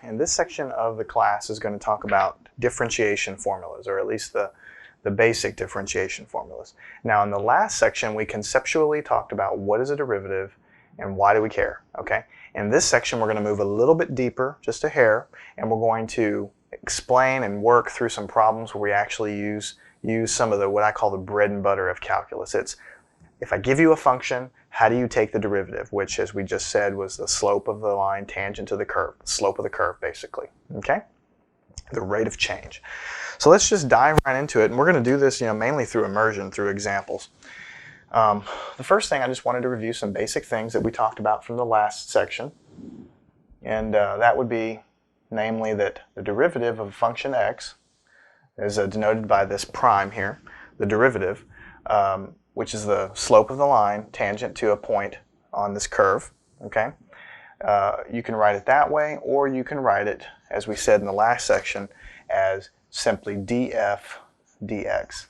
and this section of the class is going to talk about differentiation formulas, or at least the basic differentiation formulas. Now in the last section we conceptually talked about what is a derivative and why do we care, okay? In this section we're going to move a little bit deeper, just a hair, and we're going to explain and work through some problems where we actually use some of what I call the bread and butter of calculus. It's if I give you a function, how do you take the derivative, which as we just said was the slope of the line tangent to the curve, the slope of the curve basically, okay? The rate of change. So let's just dive right into it, and we're going to do this mainly through immersion, through examples. The first thing, I just wanted to review some basic things that we talked about from the last section, and that would be namely that the derivative of a function x is denoted by this prime here, the derivative, which is the slope of the line tangent to a point on this curve, okay? You can write it that way, or you can write it, as we said in the last section, as simply df dx.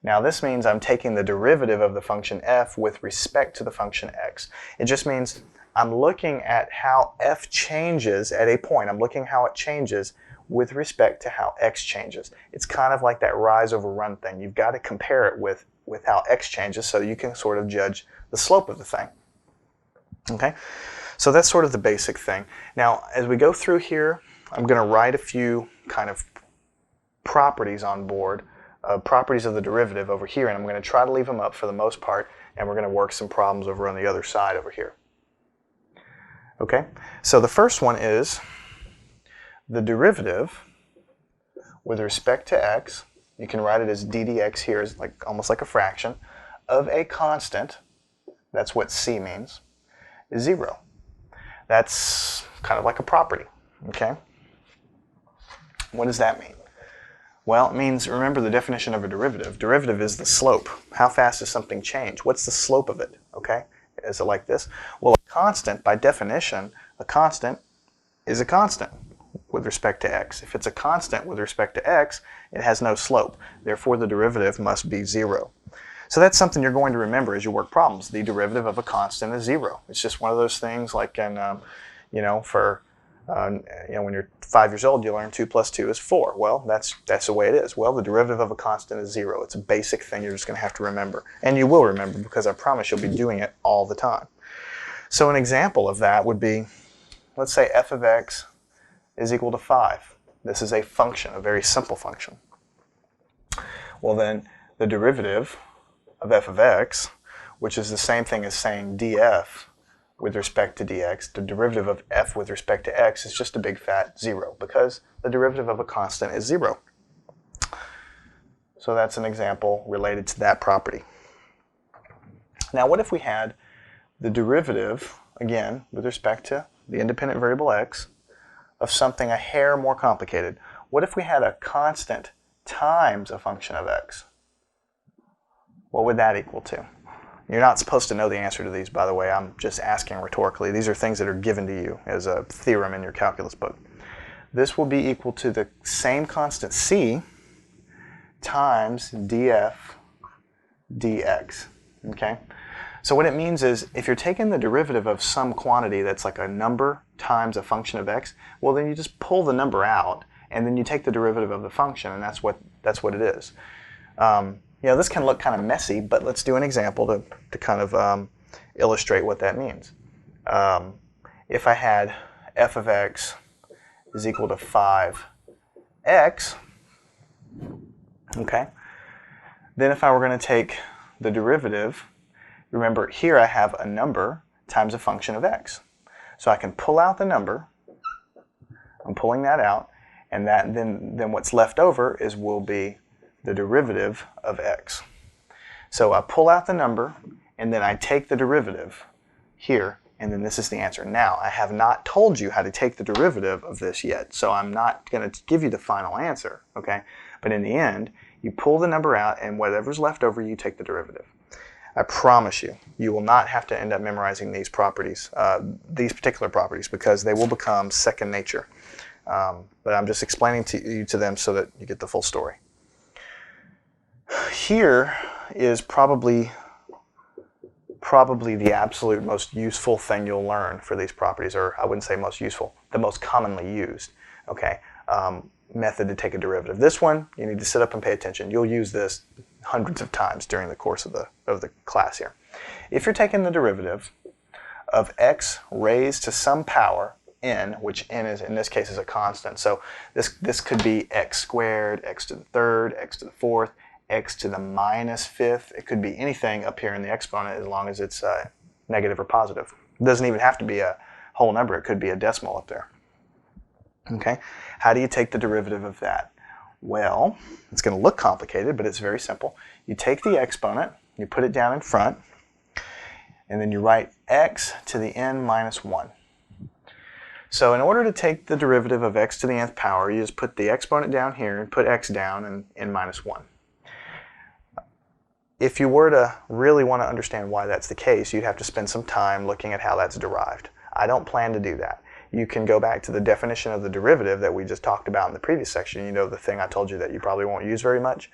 Now this means I'm taking the derivative of the function f with respect to the function x. It just means I'm looking at how f changes at a point. I'm looking how it changes with respect to how x changes. It's kind of like that rise over run thing. You've got to compare it with how x changes so you can sort of judge the slope of the thing. Okay? So that's sort of the basic thing. Now as we go through here, I'm going to write a few kind of properties on board, properties of the derivative over here, and I'm going to try to leave them up for the most part, and we're going to work some problems over on the other side over here. Okay, so the first one is the derivative with respect to x, you can write it as d dx here, is almost like a fraction, of a constant, that's what c means, is 0. That's kind of like a property, okay? What does that mean? Well, it means, remember the definition of a derivative. Derivative is the slope. How fast does something change? What's the slope of it, okay? Is it like this? Well, a constant, by definition, a constant is a constant with respect to x. If it's a constant with respect to x, it has no slope. Therefore, the derivative must be 0. So that's something you're going to remember as you work problems. The derivative of a constant is 0. It's just one of those things like in, when you're 5 years old, you learn 2 plus 2 is 4. Well, that's the way it is. Well, the derivative of a constant is 0. It's a basic thing you're just going to have to remember. And you will remember because I promise you'll be doing it all the time. So an example of that would be, let's say f of x is equal to 5. This is a function, a very simple function. Well then, the derivative of f of x, which is the same thing as saying df with respect to dx, the derivative of f with respect to x is just a big fat 0 because the derivative of a constant is 0. So that's an example related to that property. Now what if we had the derivative, again, with respect to the independent variable x, of something a hair more complicated? What if we had a constant times a function of x? What would that equal to? You're not supposed to know the answer to these, by the way. I'm just asking rhetorically. These are things that are given to you as a theorem in your calculus book. This will be equal to the same constant c times df dx. Okay? So what it means is if you're taking the derivative of some quantity that's like a number times a function of x, well then you just pull the number out and then you take the derivative of the function, and that's what it is. This can look kind of messy, but let's do an example to kind of illustrate what that means. If I had f of x is equal to 5x, okay, then if I were going to take the derivative, remember here I have a number times a function of x. So I can pull out the number, I'm pulling that out, and then what's left over will be the derivative of x. So I pull out the number, and then I take the derivative here, and then this is the answer. Now, I have not told you how to take the derivative of this yet, so I'm not going to give you the final answer, okay? But in the end, you pull the number out, and whatever's left over, you take the derivative. I promise you, you will not have to end up memorizing these properties, these particular properties, because they will become second nature. But I'm just explaining to them so that you get the full story. Here is probably the absolute most useful thing you'll learn for these properties, or I wouldn't say most useful, the most commonly used, okay, method to take a derivative. This one, you need to sit up and pay attention. You'll use this hundreds of times during the course of the class here. If you're taking the derivative of x raised to some power n, which n is in this case is a constant. So this could be x squared, x to the third, x to the fourth, x to the minus fifth. It could be anything up here in the exponent as long as it's negative or positive. It doesn't even have to be a whole number. It could be a decimal up there. Okay, how do you take the derivative of that? Well, it's going to look complicated, but it's very simple. You take the exponent, you put it down in front, and then you write x to the n minus 1. So in order to take the derivative of x to the nth power, you just put the exponent down here and put x down and n minus 1. If you were to really want to understand why that's the case, you'd have to spend some time looking at how that's derived. I don't plan to do that. You can go back to the definition of the derivative that we just talked about in the previous section. You know, the thing I told you that you probably won't use very much.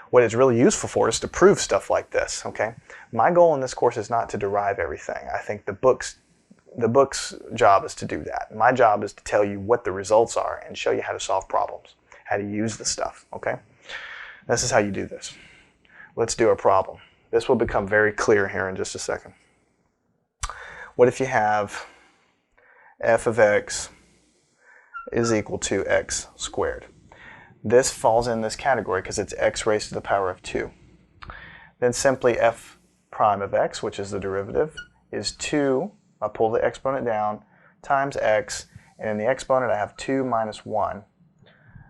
What it's really useful for is to prove stuff like this, okay? My goal in this course is not to derive everything. I think the book's job is to do that. My job is to tell you what the results are and show you how to solve problems, how to use the stuff, okay? This is how you do this. Let's do a problem. This will become very clear here in just a second. What if you have f of x is equal to x squared? This falls in this category because it's x raised to the power of 2. Then simply f prime of x, which is the derivative, is 2. I pull the exponent down times x, and in the exponent I have 2 minus 1,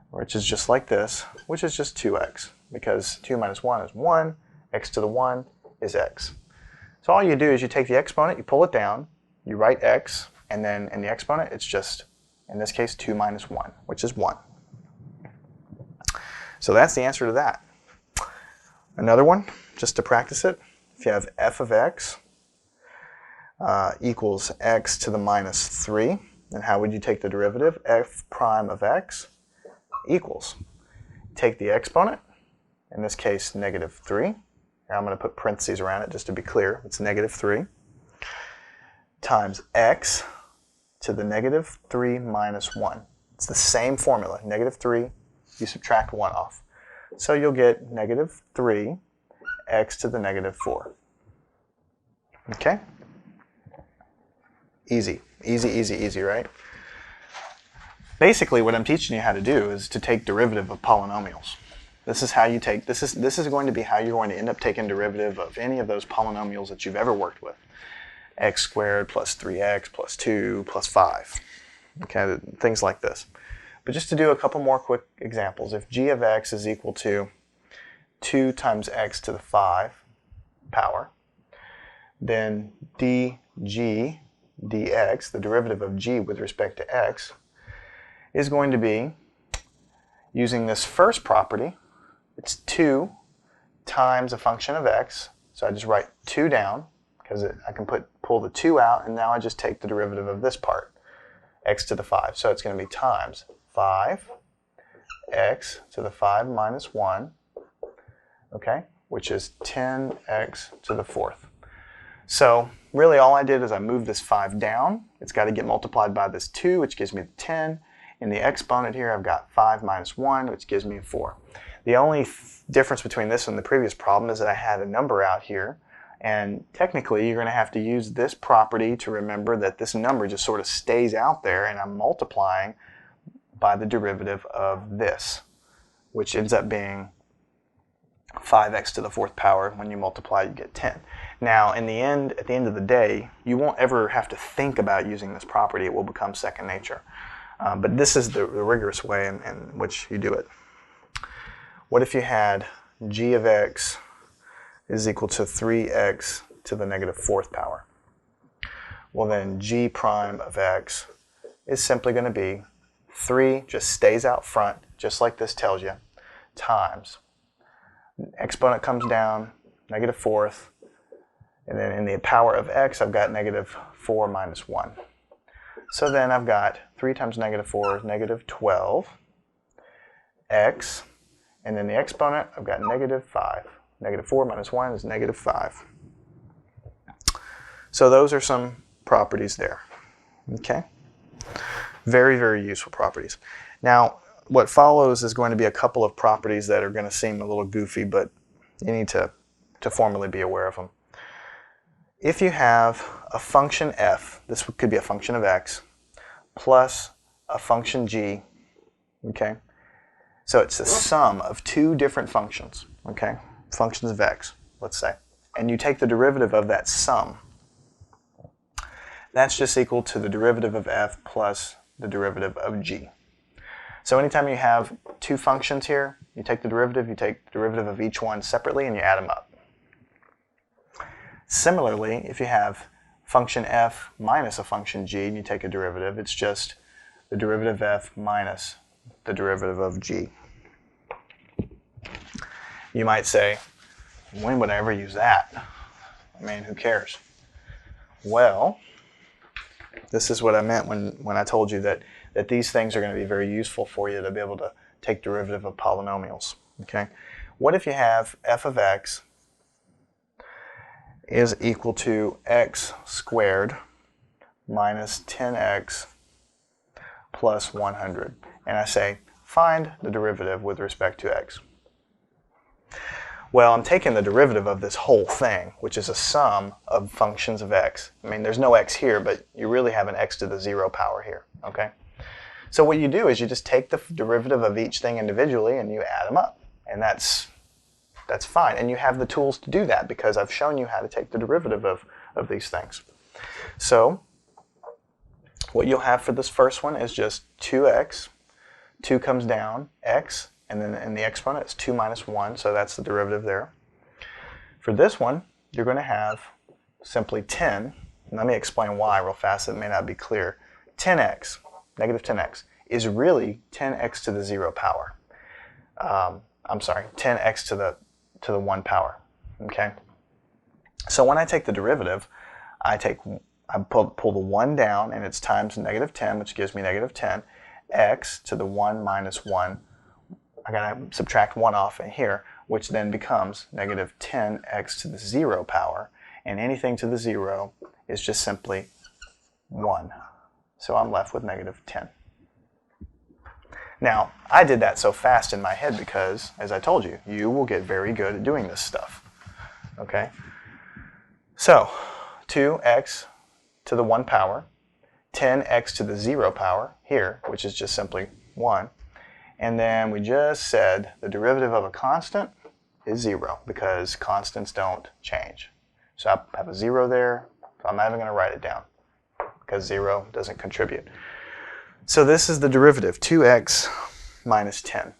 which is just like this, which is just 2x, because 2 minus 1 is 1, x to the 1 is x. So all you do is you take the exponent, you pull it down, you write x, and then in the exponent it's just, in this case, 2 minus 1, which is 1. So that's the answer to that. Another one, just to practice it, if you have f of x equals x to the minus 3, then how would you take the derivative? F prime of x equals, take the exponent, in this case negative 3. Here I'm going to put parentheses around it just to be clear. It's negative 3 times x to the negative 3 minus 1. It's the same formula. Negative 3, you subtract 1 off. So you'll get negative 3 x to the negative 4. Okay? Easy. Easy, easy, easy, right? Basically, what I'm teaching you how to do is to take derivative of polynomials. This is how you take, this is going to be how you're going to end up taking derivative of any of those polynomials that you've ever worked with. X squared plus 3x plus 2 plus 5. Okay, things like this. But just to do a couple more quick examples, if g of x is equal to 2 times x to the 5 power, then dg dx, the derivative of g with respect to x, is going to be, using this first property, it's 2 times a function of x, so I just write 2 down, because I can pull the 2 out, and now I just take the derivative of this part, x to the 5. So it's going to be times 5 x to the 5 minus 1, okay, which is 10x to the 4th. So really all I did is I moved this 5 down. It's got to get multiplied by this 2, which gives me the 10. In the exponent here, I've got 5 minus 1, which gives me 4. The only difference between this and the previous problem is that I had a number out here. And technically, you're going to have to use this property to remember that this number just sort of stays out there, and I'm multiplying by the derivative of this, which ends up being 5x to the 4th power. When you multiply, you get 10. Now, at the end of the day, you won't ever have to think about using this property. It will become second nature. But this is the rigorous way in which you do it. What if you had g of x is equal to 3x to the negative 4th power? Well, then g prime of x is simply going to be 3, just stays out front, just like this tells you, times. Exponent comes down, negative 4th, and then in the power of x, I've got negative 4 minus 1. So then I've got 3 times negative 4 is negative 12, x, and then the exponent, I've got negative 5. Negative 4 minus 1 is negative 5. So those are some properties there. Okay? Very, very useful properties. Now, what follows is going to be a couple of properties that are going to seem a little goofy, but you need to formally be aware of them. If you have a function f, this could be a function of x, plus a function g, okay? So it's the sum of two different functions, okay? Functions of x, let's say. And you take the derivative of that sum. That's just equal to the derivative of f plus the derivative of g. So anytime you have two functions here, you take the derivative of each one separately, and you add them up. Similarly, if you have function f minus a function g, and you take a derivative, it's just the derivative of f minus the derivative of g. You might say, when would I ever use that? I mean, who cares? Well, this is what I meant when I told you that these things are going to be very useful for you to be able to take derivative of polynomials. Okay? What if you have f of x is equal to x squared minus 10x plus 100? And I say, find the derivative with respect to x. Well, I'm taking the derivative of this whole thing, which is a sum of functions of x. I mean, there's no x here, but you really have an x to the 0 power here, okay? So what you do is you just take the derivative of each thing individually and you add them up. And that's fine. And you have the tools to do that because I've shown you how to take the derivative of these things. So what you'll have for this first one is just 2x. 2 comes down, x, and then in the exponent it's 2 minus 1, so that's the derivative there. For this one, you're going to have simply 10. And let me explain why real fast, it may not be clear. 10x, negative 10x, is really 10x to the 0 power. I'm sorry, 10x to the 1 power. Okay. So when I take the derivative, I pull the 1 down, and it's times negative 10, which gives me negative 10. X to the 1 minus 1. I gotta subtract 1 off in here, which then becomes negative 10x to the 0 power. And anything to the 0 is just simply 1. So I'm left with negative 10. Now, I did that so fast in my head because, as I told you, you will get very good at doing this stuff. Okay? So, 2x to the 1 power, 10x to the 0 power here, which is just simply 1. And then we just said the derivative of a constant is 0 because constants don't change. So I have a 0 there, so I'm not even going to write it down because 0 doesn't contribute. So this is the derivative, 2x minus 10.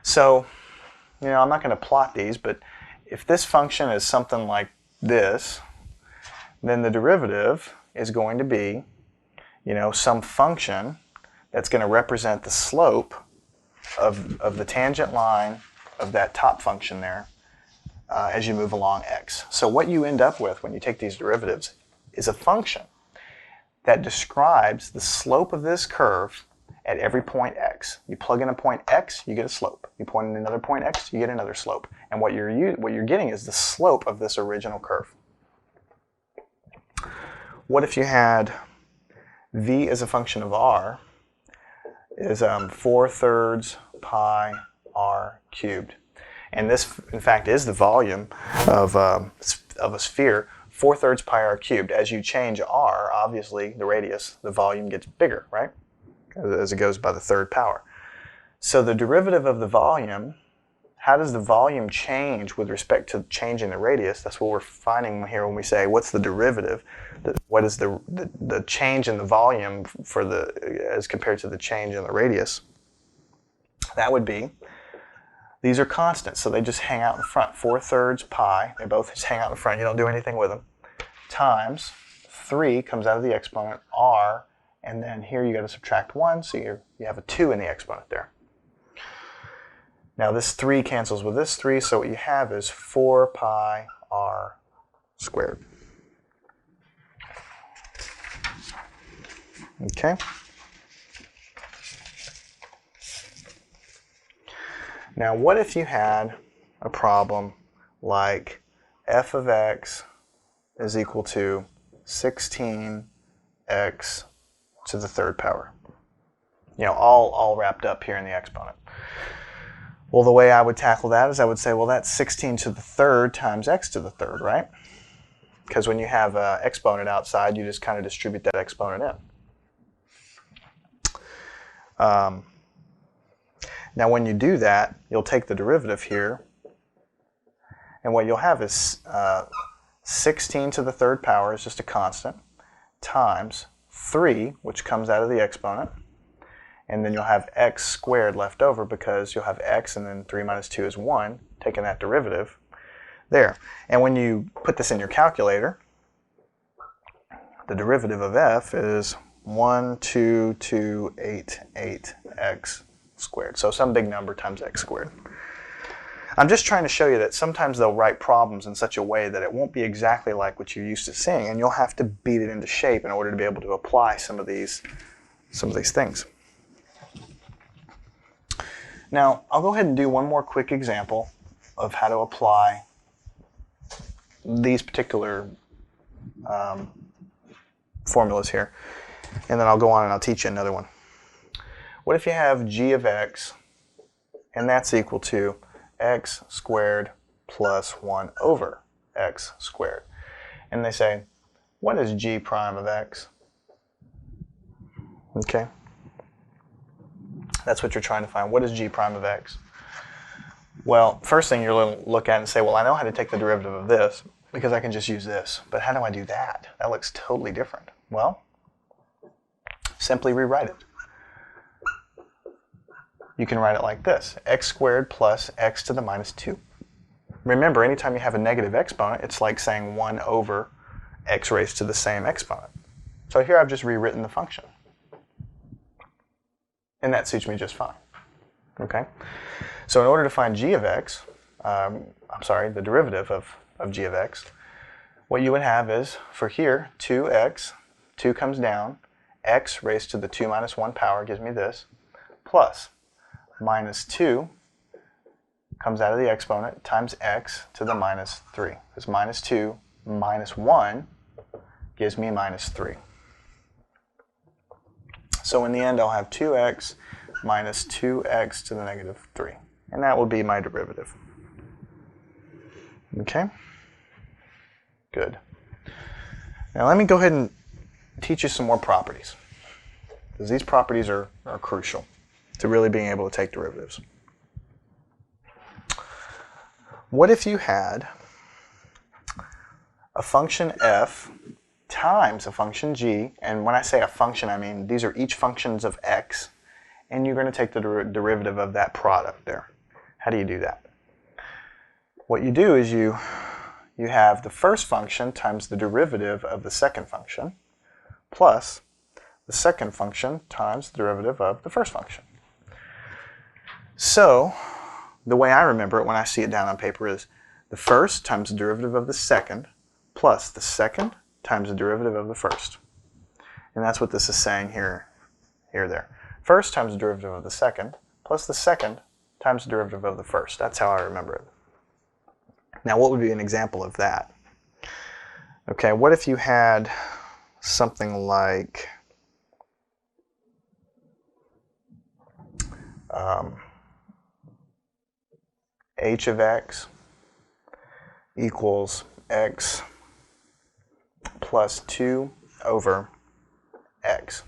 So, I'm not going to plot these, but if this function is something like this, then the derivative is going to be, some function that's going to represent the slope of the tangent line of that top function there as you move along x. So what you end up with when you take these derivatives is a function that describes the slope of this curve at every point x. You plug in a point x, you get a slope. You point in another point x, you get another slope. And what you're getting is the slope of this original curve. What if you had v as a function of r is 4/3 pi r cubed. And this, in fact, is the volume of a sphere, 4/3 pi r cubed. As you change r, obviously, the radius, the volume gets bigger, right? As it goes by the third power. So the derivative of the volume, how does the volume change with respect to changing the radius? That's what we're finding here when we say, what's the derivative? What is the change in the volume as compared to the change in the radius? That would be, these are constants, so they just hang out in front. 4/3 pi, they both just hang out in front. You don't do anything with them. Times 3 comes out of the exponent, r, and then here you got to subtract 1, so you have a 2 in the exponent there. Now this 3 cancels with this 3, so what you have is 4 pi r squared. Okay? Now what if you had a problem like f of x is equal to 16x to the third power. You know, all wrapped up here in the exponent. Well, the way I would tackle that is I would say, well, that's 16 to the third times x to the third, right? Because when you have an exponent outside, you just kind of distribute that exponent in. Now, when you do that, you'll take the derivative here, and what you'll have is 16 to the third power is just a constant, times 3, which comes out of the exponent, and then you'll have x squared left over because you'll have x and then 3 minus 2 is 1, taking that derivative there. And when you put this in your calculator, the derivative of f is 12288x squared. So some big number times x squared. I'm just trying to show you that sometimes they'll write problems in such a way that it won't be exactly like what you're used to seeing, and you'll have to beat it into shape in order to be able to apply some of these things. Now, I'll go ahead and do one more quick example of how to apply these particular formulas here, and then I'll go on and I'll teach you another one. What if you have g of x, and that's equal to x squared plus 1 over x squared? And they say, what is g prime of x? Okay. That's what you're trying to find. What is g prime of x? Well, first thing you're going to look at and say, well, I know how to take the derivative of this because I can just use this. But how do I do that? That looks totally different. Well, simply rewrite it. You can write it like this: x squared plus x to the minus 2. Remember, anytime you have a negative exponent, it's like saying 1 over x raised to the same exponent. So here I've just rewritten the function. And that suits me just fine. Okay? So in order to find g of x, the derivative of g of x, what you would have is, for here, 2x, 2 comes down, x raised to the 2 minus 1 power gives me this, plus minus 2 comes out of the exponent times x to the minus 3. Because minus 2 minus 1 gives me minus 3. So in the end, I'll have 2x minus 2x to the negative 3. And that will be my derivative. Okay? Good. Now let me go ahead and teach you some more properties, because these properties are crucial to really being able to take derivatives. What if you had a function f times a function g, and when I say a function, I mean these are each functions of x, and you're going to take the derivative of that product there. How do you do that? What you do is you have the first function times the derivative of the second function, plus the second function times the derivative of the first function. So the way I remember it when I see it down on paper is the first times the derivative of the second plus the second times the derivative of the first. And that's what this is saying here, there. First times the derivative of the second plus the second times the derivative of the first. That's how I remember it. Now, what would be an example of that? Okay, what if you had something like h of x equals x plus 2 over x.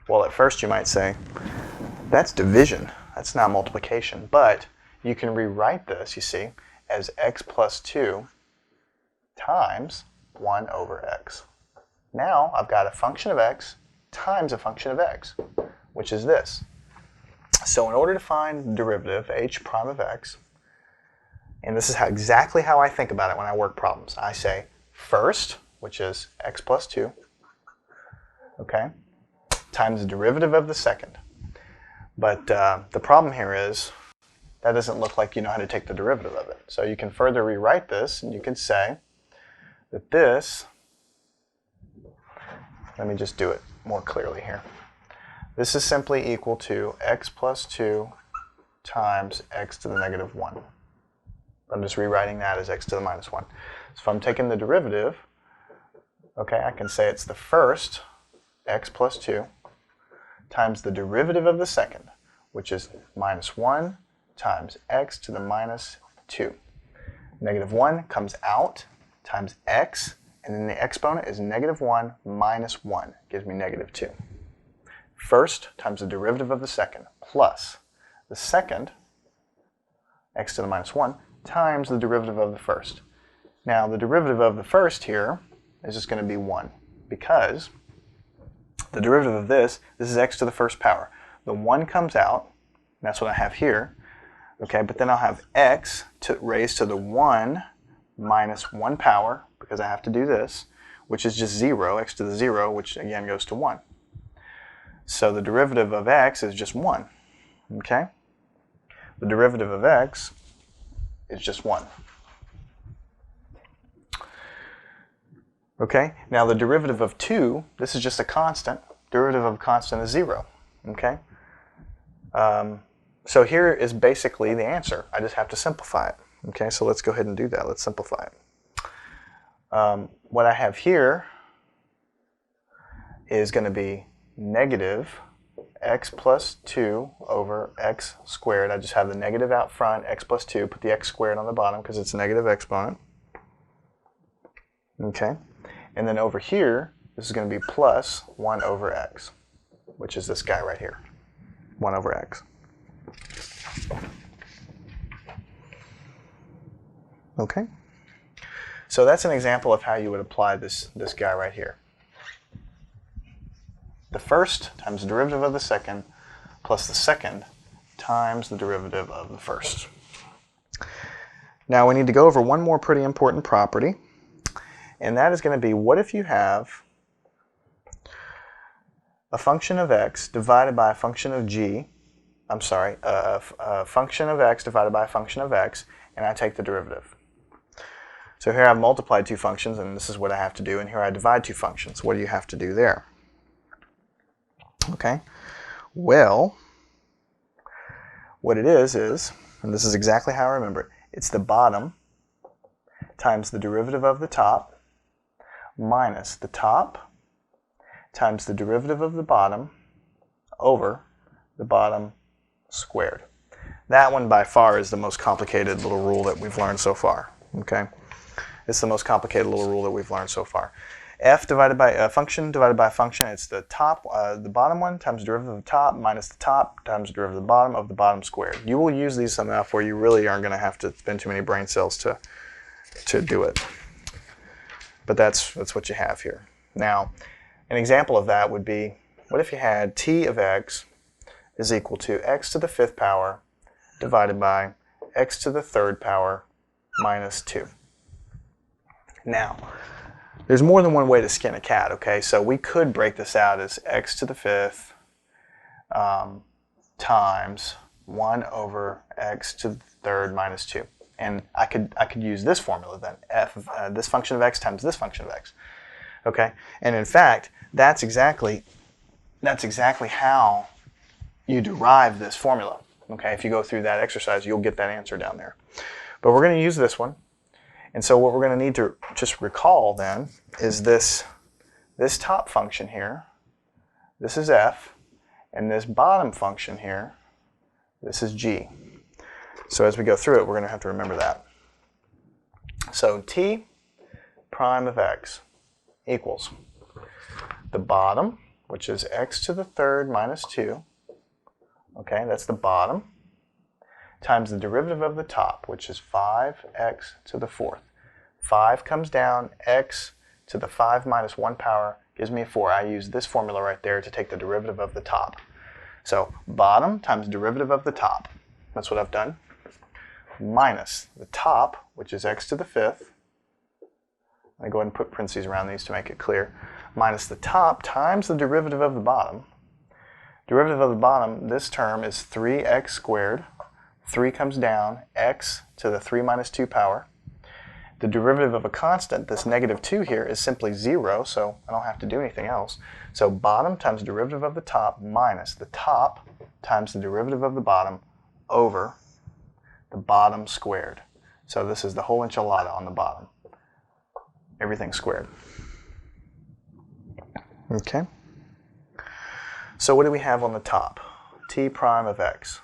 Well, at first you might say, that's division. That's not multiplication. But you can rewrite this, you see, as x plus 2 times 1 over x. Now I've got a function of x times a function of x, which is this. So in order to find the derivative, h prime of x, and this is exactly how I think about it when I work problems. I say first, which is x plus 2, okay, times the derivative of the second. But the problem here is that doesn't look like you know how to take the derivative of it. So you can further rewrite this, and you can say that this, let me just do it more clearly here. This is simply equal to x plus 2 times x to the negative 1. I'm just rewriting that as x to the minus 1. So if I'm taking the derivative, okay, I can say it's the first x plus 2 times the derivative of the second, which is minus 1 times x to the minus 2. Negative 1 comes out times x, and then the exponent is negative 1 minus 1, gives me negative 2. First times the derivative of the second plus the second, x to the minus 1, times the derivative of the first. Now the derivative of the first here is just going to be 1, because the derivative of this is x to the first power. The 1 comes out, and that's what I have here. Okay, but then I'll have x raised to the 1 minus 1 power, because I have to do this, which is just 0, x to the 0, which again goes to 1. So the derivative of x is just 1. Okay? The derivative of x is just 1. Okay? Now the derivative of 2, this is just a constant. Derivative of a constant is 0. Okay? So here is basically the answer. I just have to simplify it. Okay, so let's go ahead and do that. Let's simplify it. What I have here is going to be negative x plus 2 over x squared. I just have the negative out front, x plus 2, put the x squared on the bottom because it's a negative exponent. Okay, and then over here, this is going to be plus 1 over x, which is this guy right here, 1 over x. Okay, so that's an example of how you would apply this guy right here. The first times the derivative of the second plus the second times the derivative of the first. Now we need to go over one more pretty important property, and that is going to be, what if you have a function of x divided by a function of g, a function of x divided by a function of x, and I take the derivative. So here I've multiplied two functions, and this is what I have to do, and here I divide two functions. What do you have to do there? Okay, well, what it is, and this is exactly how I remember it, it's the bottom times the derivative of the top minus the top times the derivative of the bottom over the bottom squared. That one by far is the most complicated little rule that we've learned so far. Okay, it's the most complicated little rule that we've learned so far. F divided by a function divided by a function, it's the top, the bottom one times the derivative of the top minus the top times the derivative of the bottom squared. You will use these enough where you really aren't going to have to spend too many brain cells to do it. But that's what you have here. Now, an example of that would be, what if you had t of x is equal to x to the 5th power divided by x to the 3rd power minus 2. Now, there's more than one way to skin a cat, okay? So we could break this out as x to the 5th times 1 over x to the 3rd minus 2. And I could use this formula then, f of this function of x times this function of x. Okay? And in fact, that's exactly how you derive this formula. Okay? If you go through that exercise, you'll get that answer down there. But we're going to use this one. And so what we're going to need to just recall then is this top function here, this is f, and this bottom function here, this is g. So as we go through it, we're going to have to remember that. So t prime of x equals the bottom, which is x to the 3rd minus 2, okay, that's the bottom, times the derivative of the top, which is 5x to the 4th. 5 comes down, x to the 5 minus 1 power gives me a 4. I use this formula right there to take the derivative of the top. So bottom times derivative of the top, that's what I've done, minus the top, which is x to the 5th. I go ahead and put parentheses around these to make it clear, minus the top times the derivative of the bottom. Derivative of the bottom, this term is 3x squared. 3 comes down, x to the 3 minus 2 power. The derivative of a constant, this negative 2 here, is simply 0, so I don't have to do anything else. So bottom times derivative of the top minus the top times the derivative of the bottom over the bottom squared. So this is the whole enchilada on the bottom. Everything squared. Okay. So what do we have on the top? T prime of x.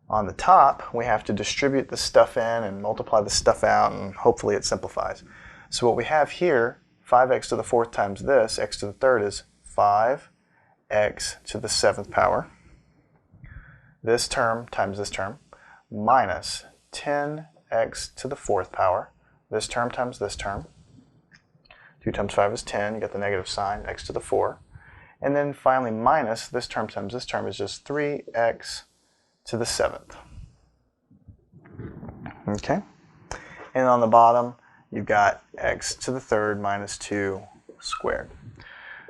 On the top, we have to distribute the stuff in and multiply the stuff out, and hopefully it simplifies. So what we have here, 5x to the 4th times this, x to the 3rd, is 5x to the 7th power. This term times this term, minus 10x to the 4th power. This term times this term. 2 times 5 is 10. You get the negative sign, x to the 4. And then finally minus this term times this term is just 3x to the 7th. Okay? And on the bottom, you've got x to the 3rd minus 2 squared.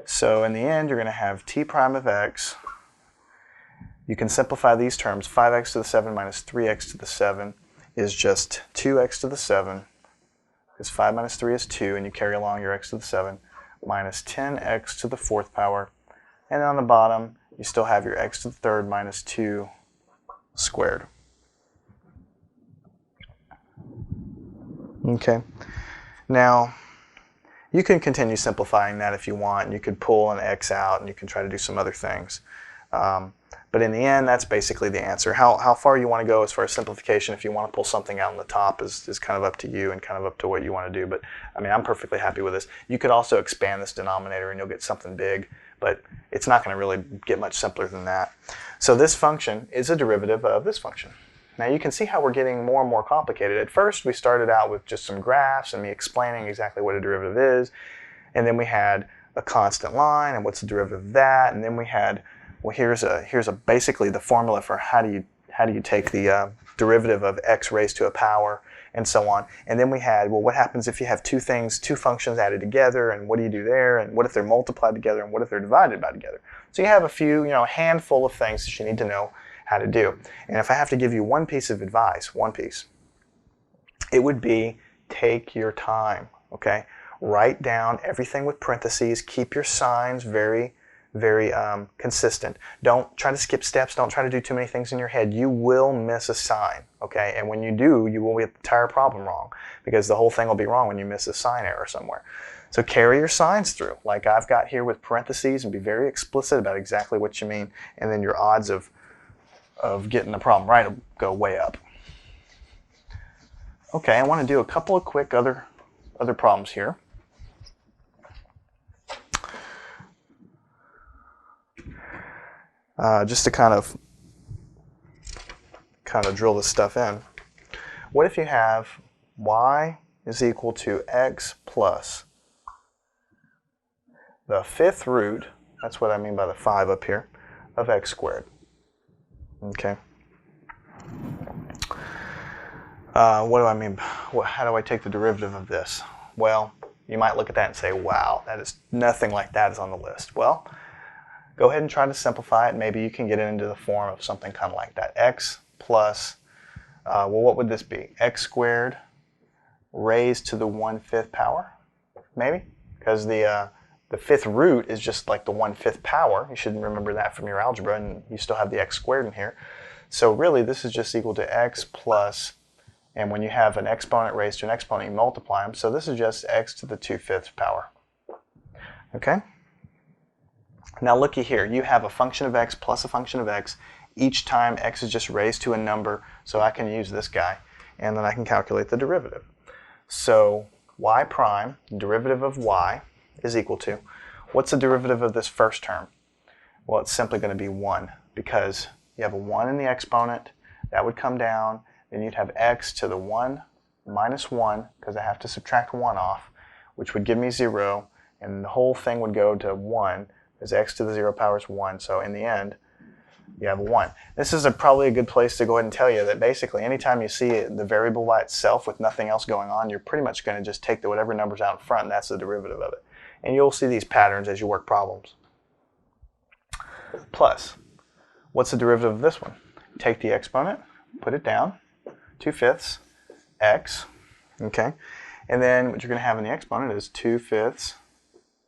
So in the end, you're going to have t prime of x. You can simplify these terms. 5x to the 7 minus 3x to the 7 is just 2x to the 7. Because 5 minus 3 is 2, and you carry along your x to the 7, minus 10x to the 4th power. And then on the bottom, you still have your x to the 3rd minus 2 squared. Okay. Now, you can continue simplifying that if you want. You could pull an x out, and you can try to do some other things. But in the end, that's basically the answer. How far you want to go as far as simplification, if you want to pull something out on the top, is kind of up to you and kind of up to what you want to do. But I mean, I'm perfectly happy with this. You could also expand this denominator and you'll get something big, but it's not going to really get much simpler than that. So this function is a derivative of this function. Now you can see how we're getting more and more complicated. At first, we started out with just some graphs and me explaining exactly what a derivative is. And then we had a constant line and what's the derivative of that. And then we had, well, here's basically the formula for how do you take the derivative of x raised to a power and so on. And then we had, well, what happens if you have two functions added together, and what do you do there, and what if they're multiplied together, and what if they're divided by together? So you have a few, a handful of things that you need to know how to do. And if I have to give you one piece of advice, it would be take your time, okay? Write down everything with parentheses, keep your signs very consistent. Don't try to skip steps. Don't try to do too many things in your head. You will miss a sign, okay? And when you do, you will get the entire problem wrong, because the whole thing will be wrong when you miss a sign error somewhere. So carry your signs through, like I've got here with parentheses, and be very explicit about exactly what you mean, and then your odds of getting the problem right will go way up. Okay, I want to do a couple of quick other problems here. Just to kind of drill this stuff in. What if you have y is equal to x plus the 5th root, that's what I mean by the 5 up here, of x squared? Okay. What do I mean? How do I take the derivative of this? Well, you might look at that and say, wow, that is nothing like that is on the list. Well, go ahead and try to simplify it. Maybe you can get it into the form of something kind of like that. X plus, well, what would this be? X squared raised to the 1/5 power, maybe? Because the 5th root is just like the 1/5 power. You should remember that from your algebra, and you still have the x squared in here. So really, this is just equal to x plus, and when you have an exponent raised to an exponent, you multiply them. So this is just x to the 2/5 power. Okay? Now looky here, you have a function of x plus a function of x. Each time x is just raised to a number, so I can use this guy, and then I can calculate the derivative. So y prime, derivative of y, is equal to, what's the derivative of this first term? Well, it's simply going to be 1, because you have a 1 in the exponent, that would come down, then you'd have x to the 1 minus 1, because I have to subtract 1 off, which would give me 0, and the whole thing would go to 1, because x to the 0 power is 1, so in the end, you have a 1. This is probably a good place to go ahead and tell you that basically anytime you see the variable by itself with nothing else going on, you're pretty much going to just take whatever number's out in front, and that's the derivative of it. And you'll see these patterns as you work problems. Plus, what's the derivative of this one? Take the exponent, put it down, 2/5 x, okay? And then what you're going to have in the exponent is 2/5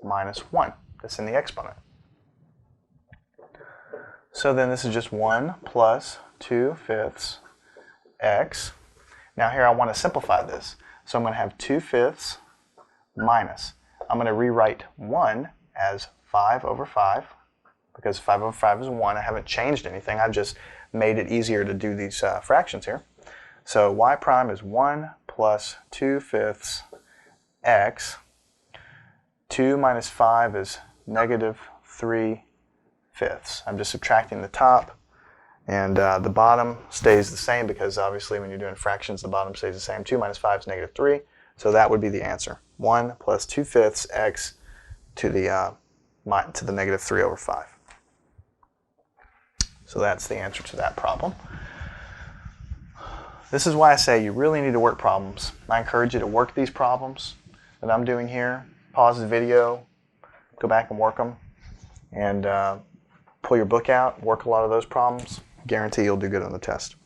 minus 1. That's in the exponent. So then this is just 1 plus 2/5 x. Now here I want to simplify this. So I'm going to have 2/5 minus. I'm going to rewrite 1 as 5 over 5. because 5 over 5 is 1. I haven't changed anything. I've just made it easier to do these fractions here. So y prime is 1 plus 2/5 x. 2 minus 5 is negative 3/5. I'm just subtracting the top, and the bottom stays the same because obviously when you're doing fractions, the bottom stays the same. 2 minus 5 is negative 3. So that would be the answer. 1 plus 2/5 x to the negative 3 over 5. So that's the answer to that problem. This is why I say you really need to work problems. I encourage you to work these problems that I'm doing here. Pause the video, go back and work them, and pull your book out, work a lot of those problems. Guarantee you'll do good on the test.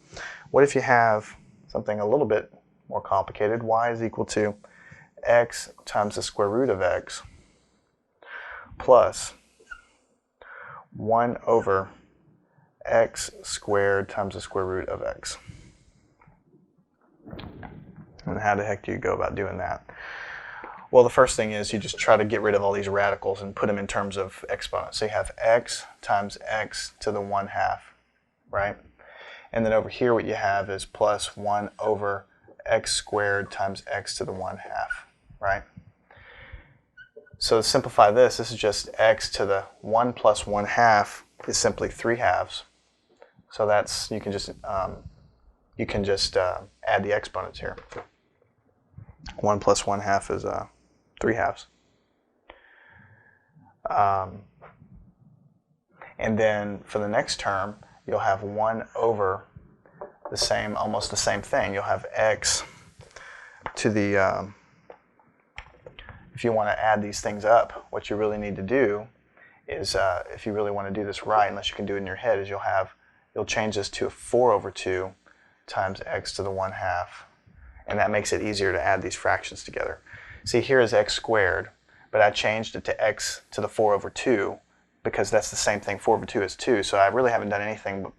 What if you have something a little bit more complicated? Y is equal to x times the square root of x plus 1 over x squared times the square root of x. And how the heck do you go about doing that? Well, the first thing is you just try to get rid of all these radicals and put them in terms of exponents. So you have x times x to the 1/2, right? And then over here what you have is plus 1 over x squared times x to the 1/2, right? So to simplify this is just x to the 1 plus 1/2 is simply 3/2. So that's, you can just add the exponents here. 1 plus 1/2 is 3/2. And then for the next term, you'll have 1 over the same, almost the same thing. You'll have x to the, if you want to add these things up, what you really need to do is, if you really want to do this right, unless you can do it in your head, is you'll change this to 4 over 2 times x to the 1/2. And that makes it easier to add these fractions together. See, here is x squared, but I changed it to x to the 4 over 2 because that's the same thing. 4 over 2 is 2, so I really haven't done anything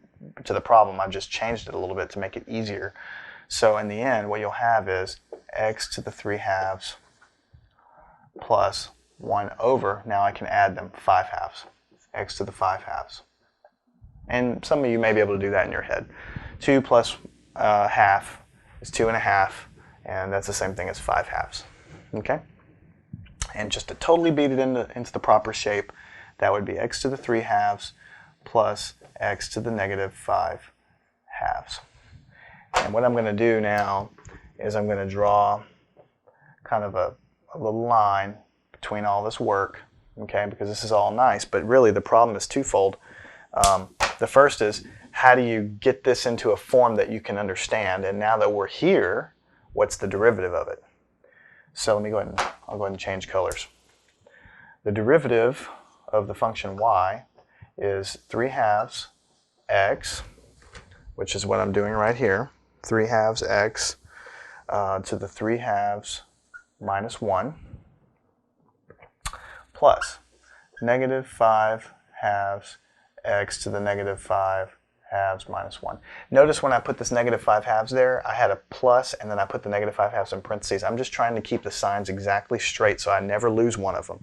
to the problem. I've just changed it a little bit to make it easier. So in the end, what you'll have is x to the 3/2 plus 1 over, now I can add them, 5/2, x to the 5/2. And some of you may be able to do that in your head. 2 plus half is 2.5, and that's the same thing as 5/2. Okay? And just to totally beat it into the proper shape, that would be x to the 3/2 plus x to the negative 5/2. And what I'm going to do now is I'm going to draw kind of a little line between all this work, okay, because this is all nice, but really the problem is twofold. The first is, how do you get this into a form that you can understand? And now that we're here, what's the derivative of it? So let me go ahead and I'll go ahead and change colors. The derivative of the function y is 3/2 x, which is what I'm doing right here, 3/2 x to the 3/2 minus 1 plus negative 5/2 x to the negative 5/2 minus 1. Notice when I put this negative 5/2 there, I had a plus and then I put the negative 5/2 in parentheses. I'm just trying to keep the signs exactly straight so I never lose one of them.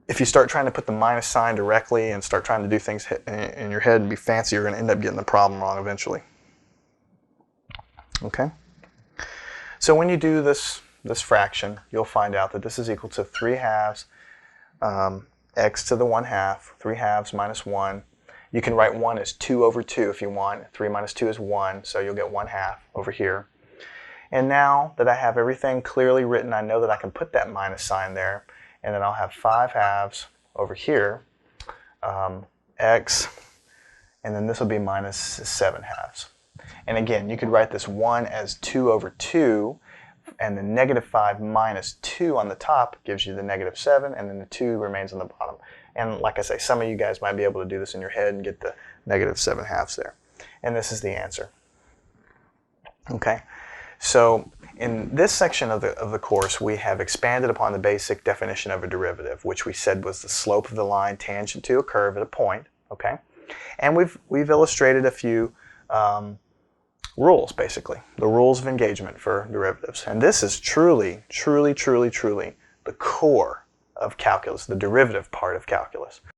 If you start trying to put the minus sign directly and start trying to do things in your head and be fancy, you're going to end up getting the problem wrong eventually. Okay? So when you do this fraction, you'll find out that this is equal to 3/2 x to the 1/2, 3/2 minus 1. You can write 1 as 2 over 2 if you want. 3 minus 2 is 1, so you'll get 1/2 over here. And now that I have everything clearly written, I know that I can put that minus sign there, and then I'll have 5/2 over here, x, and then this will be minus 7/2. And again, you could write this 1 as 2 over 2, and the negative 5 minus 2 on the top gives you the negative 7, and then the 2 remains on the bottom. And like I say, some of you guys might be able to do this in your head and get the negative 7/2 there. And this is the answer. Okay, so in this section of the course, we have expanded upon the basic definition of a derivative, which we said was the slope of the line tangent to a curve at a point. Okay, and we've illustrated a few rules, basically, the rules of engagement for derivatives. And this is truly, truly, truly, truly the core of calculus, the derivative part of calculus.